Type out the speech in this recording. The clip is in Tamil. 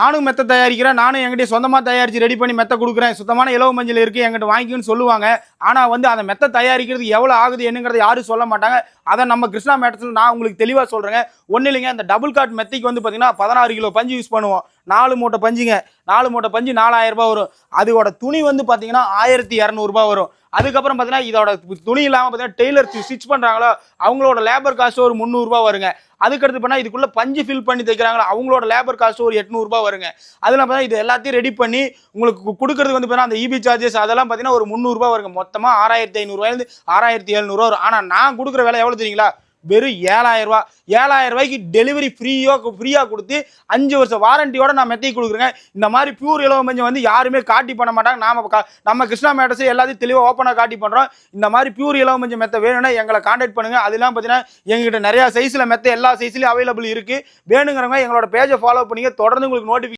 நானும் மெத்த தயாரிக்கிறேன், நானும் என்கிட்ட சொந்தமா தயாரிச்சு ரெடி பண்ணி மெத்த குடுக்குறேன். சுத்தமான இலவ மஞ்சள் இருக்கு, என்கிட்ட வாங்கிக்கன்னு சொல்லுவாங்க. ஆனா வந்து அந்த மெத்த தயாரிக்கிறது எவ்வளவு ஆகுது என்னங்கிறத யாரும் சொல்ல மாட்டாங்க. அத நம்ம கிருஷ்ணா மேட்டர்ஸ்ல நான் உங்களுக்கு தெளிவா சொல்றேங்க. ஒண்ணு இல்லைங்க, இந்த டபுள் காட் மெத்தைக்கு வந்து பாத்தீங்கன்னா 16 கிலோ பஞ்சு யூஸ் பண்ணுவோம். 4 மூட்டை பஞ்சுங்க. 4 மூட்டை பஞ்சு 4000 ரூபாய் வரும். அதோட துணி வந்து பாத்தீங்கன்னா 1200 ரூபாய் வரும். அதுக்கப்புறம் பார்த்தீங்கன்னா இதோட துணி இல்லாமல் பார்த்தீங்கன்னா டெய்லர் ஸ்டிச் பண்ணுறாங்களோ அவங்களோட லேபர் காஸ்ட் ஒரு 300 ரூபாய் வருங்க. அதுக்கடுத்து பண்ணால் இதுக்குள்ள பஞ்சு ஃபில் பண்ணி தைக்கிறாங்களோ அவங்களோட லேபர் காஸ்ட் ஒரு 800 ரூபாய் வருங்க. அதில் பார்த்தா இது எல்லாத்தையும் ரெடி பண்ணி உங்களுக்கு கொடுக்கறது வந்து பார்த்தீங்கன்னா அந்த இபி சார்ஜஸ் அதெல்லாம் பார்த்தீங்கன்னா ஒரு 300 ரூபாய் வருங்க. மொத்தமாக 6500 ரூபாயிலிருந்து 6700 வரும். ஆனால் நான் கொடுக்குற விலை எவ்வளோ தெரியுங்களா? வெறும் 7000 ரூபாய். 7000 ரூபாய்க்கு டெலிவரி ஃப்ரீயாக கொடுத்து 5 வருஷம் வாரண்டியோட நான் மெத்தை கொடுக்குறேங்க. இந்த மாதிரி பியூர் இலவ மஞ்சள் வந்து யாருமே காட்டி பண்ண மாட்டாங்க. நம்ம கிருஷ்ணா மேட்டர்ஸ் எல்லாத்தையும் தெளிவாக ஓப்பனாக காட்டி பண்ணுறோம். இந்த மாதிரி பியூர் இலவ மஞ்சள் மெத்தை வேணும்னா எங்களை கான்டாக்ட் பண்ணுங்க. அதெல்லாம் பார்த்தீங்கன்னா எங்ககிட்ட நிறைய சைஸில் மெத்தை எல்லா சைஸ்லையும் அவைலபிள் இருக்கு. வேணுங்கிறவங்க எங்களோட பேஜை ஃபாலோ பண்ணிங்க. தொடர்ந்து உங்களுக்கு நோட்டிஃபிகேஷன்